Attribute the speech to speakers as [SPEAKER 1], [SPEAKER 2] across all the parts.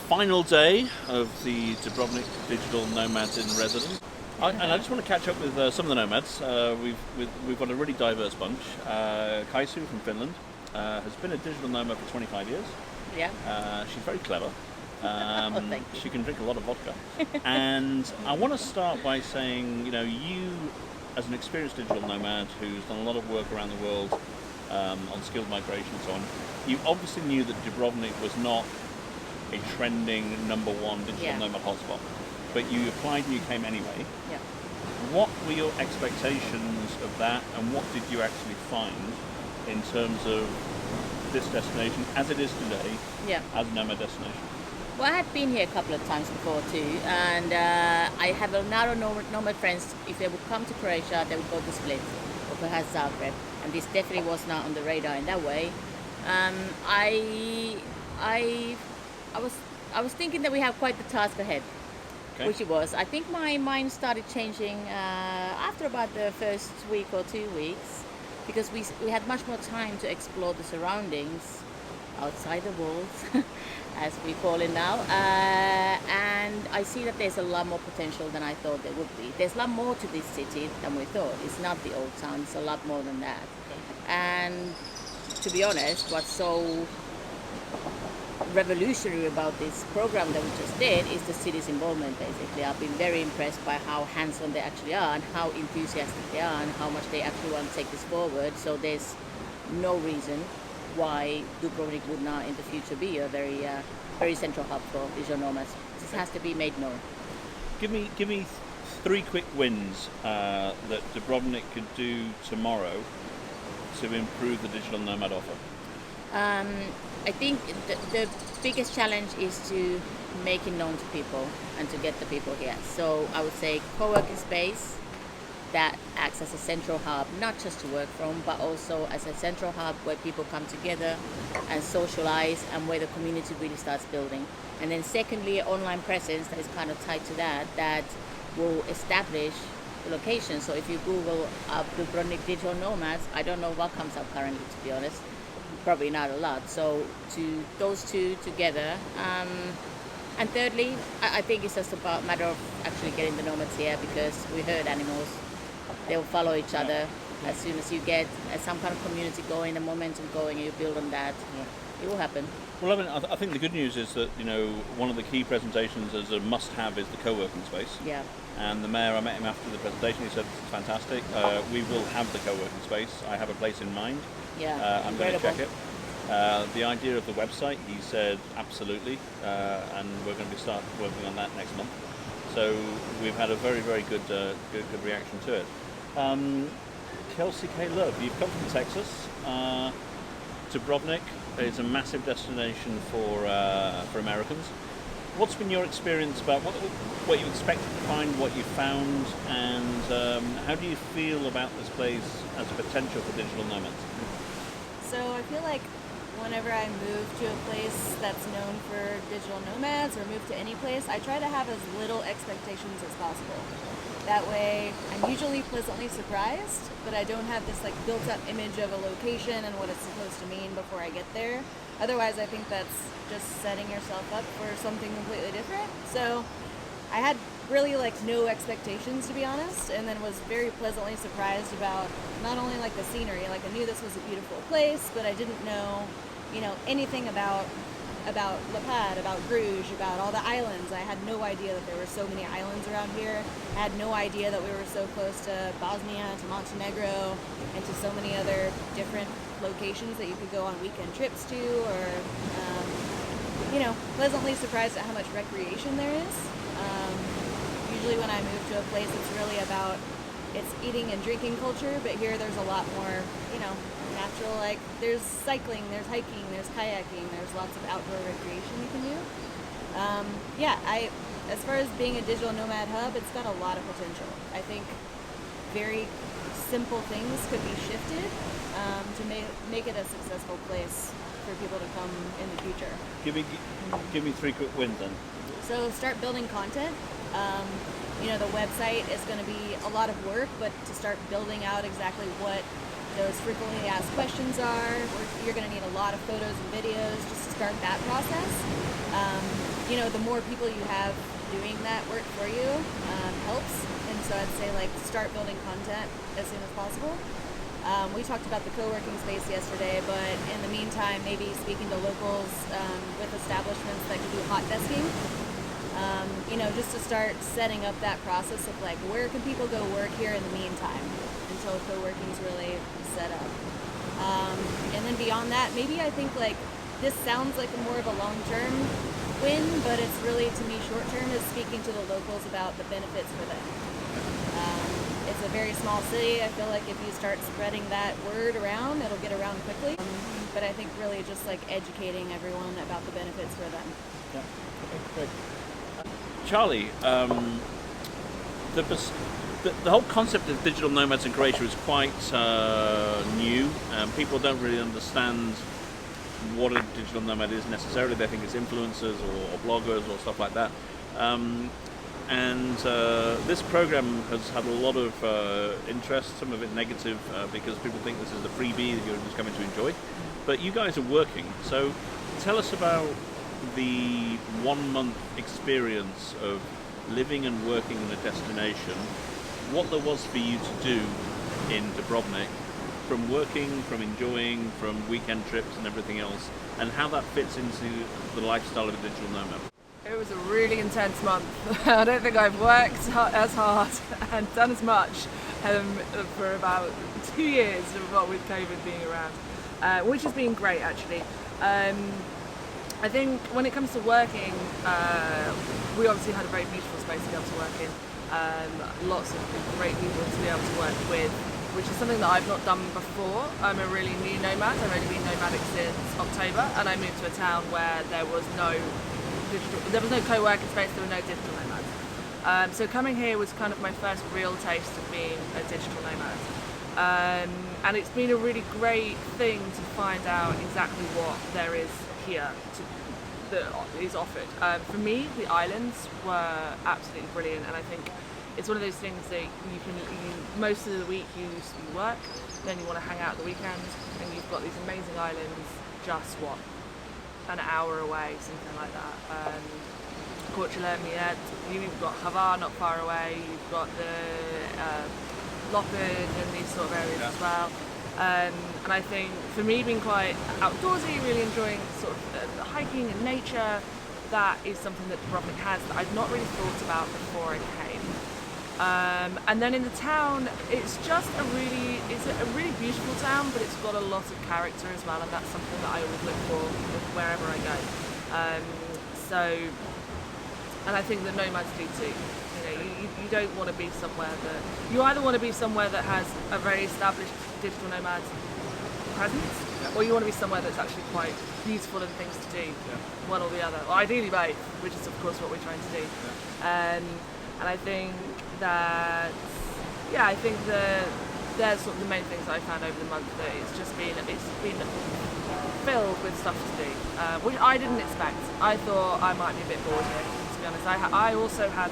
[SPEAKER 1] final day of the Dubrovnik Digital Nomads-in-Residence. And I just want to catch up with some of the nomads. We've got a really diverse bunch. Kaisu from Finland has been a digital nomad for 25 years.
[SPEAKER 2] Yeah.
[SPEAKER 1] She's very clever.
[SPEAKER 2] Thank you.
[SPEAKER 1] She can drink a lot of vodka. And I want to start by saying, you as an experienced digital nomad who's done a lot of work around the world on skilled migration and so on, you obviously knew that Dubrovnik was not a trending #1 digital nomad hotspot. But you applied and you came anyway.
[SPEAKER 2] Yeah.
[SPEAKER 1] What were your expectations of that, and what did you actually find in terms of this destination as it is today, as a nomad destination?
[SPEAKER 2] Well, I had been here a couple of times before too, and I have a lot of nomad friends. If they would come to Croatia, they would go to Split or perhaps Zagreb, and this definitely was not on the radar in that way. I was thinking that we have quite the task ahead.
[SPEAKER 1] Okay.
[SPEAKER 2] Which it was. I think my mind started changing after about the first week or 2 weeks, because we had much more time to explore the surroundings outside the walls, as we call it now. And I see that there's a lot more potential than I thought there would be. There's a lot more to this city than we thought. It's not the old town, it's a lot more than that. And to be honest, what's so revolutionary about this program that we just did is the city's involvement. Basically, I've been very impressed by how hands-on they actually are and how enthusiastic they are and how much they actually want to take this forward. So there's no reason why Dubrovnik would not in the future be a very central hub for digital nomads. This has to be made known.
[SPEAKER 1] Give me 3 quick wins that Dubrovnik could do tomorrow to improve the digital nomad offer.
[SPEAKER 2] I think the biggest challenge is to make it known to people and to get the people here. So I would say co-working space that acts as a central hub, not just to work from, but also as a central hub where people come together and socialize and where the community really starts building. And then secondly, online presence that is kind of tied to that will establish the location. So if you Google Dubrovnik Digital Nomads, I don't know what comes up currently, to be honest. Probably not a lot. So to those two together, and thirdly, I think it's just about matter of actually getting the nomads here, because we herd animals. They will follow each other. As soon as you get some kind of community going, the momentum going, and you build on that, it will happen.
[SPEAKER 1] Well, I think the good news is that one of the key presentations as a must-have is the co-working space.
[SPEAKER 2] Yeah.
[SPEAKER 1] And the mayor, I met him after the presentation. He said it's fantastic. We will have the co-working space. I have a place in mind.
[SPEAKER 2] Yeah.
[SPEAKER 1] I'm going to check it. The idea of the website, he said absolutely, and we're going to start working on that next month. So we've had a very, very good reaction to it. Kelsey K. Love, you've come from Texas. Dubrovnik is a massive destination for Americans. What's been your experience about what you expected to find, what you found, and how do you feel about this place as a potential for digital nomads?
[SPEAKER 3] So I feel like whenever I move to a place that's known for digital nomads or move to any place, I try to have as little expectations as possible. That way I'm usually pleasantly surprised, but I don't have this built up image of a location and what it's supposed to mean before I get there. Otherwise, I think that's just setting yourself up for something completely different. So I had really no expectations, to be honest, and then was very pleasantly surprised about not only the scenery. I knew this was a beautiful place, but I didn't know anything about La Pad, about Bruges, about all the islands. I had no idea that there were so many islands around here. I had no idea that we were so close to Bosnia, to Montenegro, and to so many other different locations that you could go on weekend trips to, or pleasantly surprised at how much recreation there is. Usually when I move to a place, it's really about its eating and drinking culture, but here there's a lot more, natural, there's cycling, there's hiking, there's kayaking, there's lots of outdoor recreation you can do. As far as being a digital nomad hub, it's got a lot of potential. I think very simple things could be shifted to make it a successful place for people to come in the future.
[SPEAKER 1] Give me 3 quick wins then.
[SPEAKER 3] So start building content. The website is going to be a lot of work, but to start building out exactly what those frequently asked questions are. You're going to need a lot of photos and videos just to start that process. The more people you have doing that work for you helps. And so I'd say start building content as soon as possible. We talked about the co-working space yesterday, but in the meantime, maybe speaking to locals with establishments that can do hot desking. Just to start setting up that process of where can people go work here in the meantime until co-working is really set up. And then beyond that, maybe I think this sounds like more of a long-term win, but it's really, to me, short-term is speaking to the locals about the benefits for them. It's a very small city. I feel like if you start spreading that word around, it'll get around quickly. But I think really just educating everyone about the benefits for them.
[SPEAKER 1] Yeah. Okay, great. Charlie, the whole concept of digital nomads in Croatia is quite new. People don't really understand what a digital nomad is necessarily. They think it's influencers or bloggers or stuff like that. And this program has had a lot of interest, some of it negative, because people think this is a freebie that you're just coming to enjoy. But you guys are working, so tell us about the 1 month experience of living and working in a destination, what there was for you to do in Dubrovnik, from working, from enjoying, from weekend trips and everything else, and how that fits into the lifestyle of a digital nomad.
[SPEAKER 4] It was a really intense month. I don't think I've worked as hard and done as much for about 2 years of what with COVID being around, which has been great actually. I think when it comes to working, we obviously had a very beautiful space to be able to work in. Lots of great people to be able to work with, which is something that I've not done before. I'm a really new nomad. I've only been nomadic since October, and I moved to a town where there was no co-working space, there were no digital nomads. So coming here was kind of my first real taste of being a digital nomad. And it's been a really great thing to find out exactly what there is here that is offered. For me, the islands were absolutely brilliant, and I think it's one of those things that most of the week you work, then you want to hang out at the weekend, and you've got these amazing islands just an hour away, something like that. Croatia, you've got Hvar not far away, you've got the Lopud and these sort of areas as well. And I think for me, being quite outdoorsy, really enjoying sort of hiking and nature, that is something that Dubrovnik has that I'd not really thought about before I came. And then in the town, it's a really beautiful town, but it's got a lot of character as well, and that's something that I always look for wherever I go. And I think the nomads do too. You don't want to be somewhere you either want to be somewhere that has a very established digital nomad presence, or you want to be somewhere that's actually quite beautiful and things to do, one or the other, or ideally both, which is of course what we're trying to do. And I think that, they're sort of the main things I found over the month, that it's been filled with stuff to do, which I didn't expect. I thought I might be a bit bored here, to be honest. I also had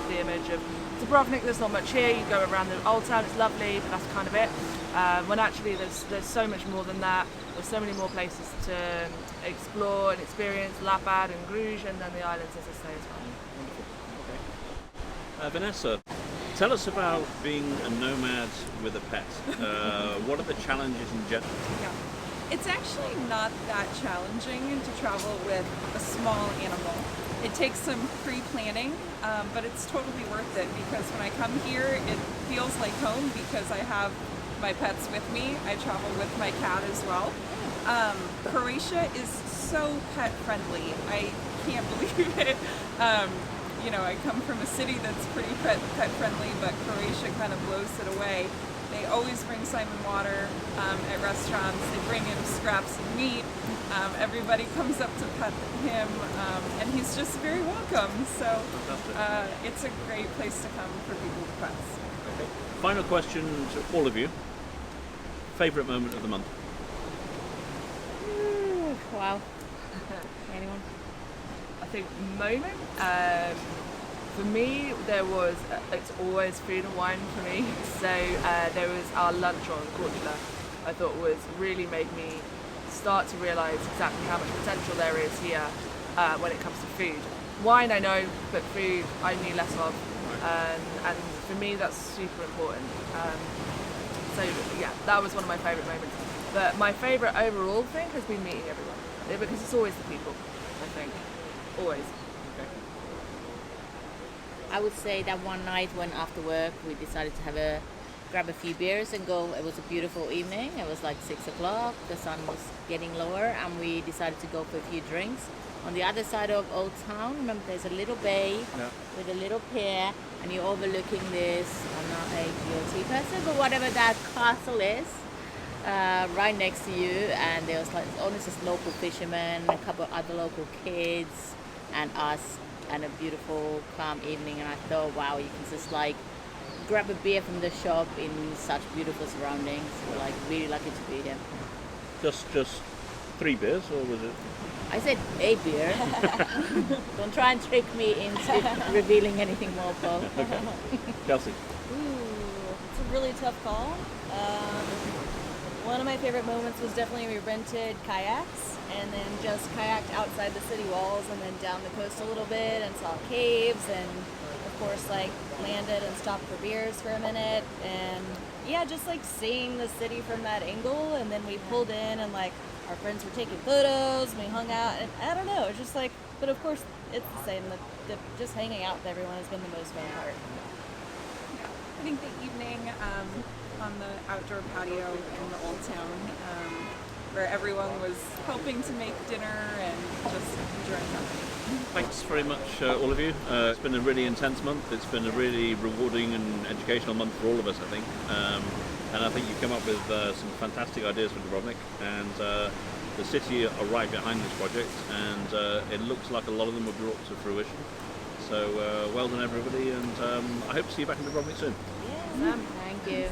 [SPEAKER 4] the image of Dubrovnik, there's not much here, you go around the old town, it's lovely, but that's kind of it. When actually there's so much more than that. There's so many more places to explore and experience, Lapad and Bruges, and then the islands, as I say, as well.
[SPEAKER 1] Okay. Vanessa, tell us about being a nomad with a pet. What are the challenges in general?
[SPEAKER 5] Yeah. It's actually not that challenging to travel with a small animal. It takes some pre-planning, but it's totally worth it, because when I come here, it feels like home because I have my pets with me. I travel with my cat as well. Croatia is so pet friendly. I can't believe it. I come from a city that's pretty pet friendly, but Croatia kind of blows it away. They always bring Simon water at restaurants. They bring in scraps of meat. Everybody comes up to pet him, and he's just very welcome. So it's a great place to come for people with pets.
[SPEAKER 1] Okay. Final question to all of you. Favorite moment of the month?
[SPEAKER 2] Wow. Anyone?
[SPEAKER 4] I think moment, for me, it's always food and wine for me. So there was our lunch on Cortula, I thought really made me start to realise exactly how much potential there is here when it comes to food. Wine I know, but food I knew less of, and for me that's super important. So yeah, that was one of my favourite moments. But my favourite overall thing has been meeting everyone, because it's always the people, I think, always.
[SPEAKER 2] I would say that one night when after work we decided to grab a few beers and go. It was a beautiful evening. It was like 6 o'clock. The sun was getting lower, and we decided to go for a few drinks. On the other side of Old Town, remember there's a little bay with a little pier, and you're overlooking this. I'm not a GOT person, but whatever that castle is, right next to you. And there was like only just local fishermen, a couple of other local kids, and us, and a beautiful calm evening. And I thought, wow, you can just like grab a beer from the shop in such beautiful surroundings. We're like really lucky to be here.
[SPEAKER 1] Just 3 beers, or was it?
[SPEAKER 2] I said a beer. Don't try and trick me into revealing anything more, Paul.
[SPEAKER 1] Okay. Kelsey.
[SPEAKER 3] Ooh, it's a really tough call. One of my favorite moments was definitely we rented kayaks and then just kayaked outside the city walls and then down the coast a little bit and saw caves, and of course like landed and stopped for beers for a minute, and yeah, just like seeing the city from that angle. And then we pulled in and like our friends were taking photos, and we hung out, and I don't know, it's just like, but of course it's the same, the just hanging out with everyone has been the most fun part.
[SPEAKER 5] Yeah, I think the evening on the outdoor patio in the old town, where everyone was helping to make dinner and just enjoying company.
[SPEAKER 1] Thanks very much, all of you. It's been a really intense month. It's been a really rewarding and educational month for all of us, I think. And I think you've come up with some fantastic ideas for Dubrovnik, and the city are right behind this project, and it looks like a lot of them were brought to fruition. So well done everybody, and I hope to see you back in Dubrovnik soon.
[SPEAKER 2] Yeah. Thank you.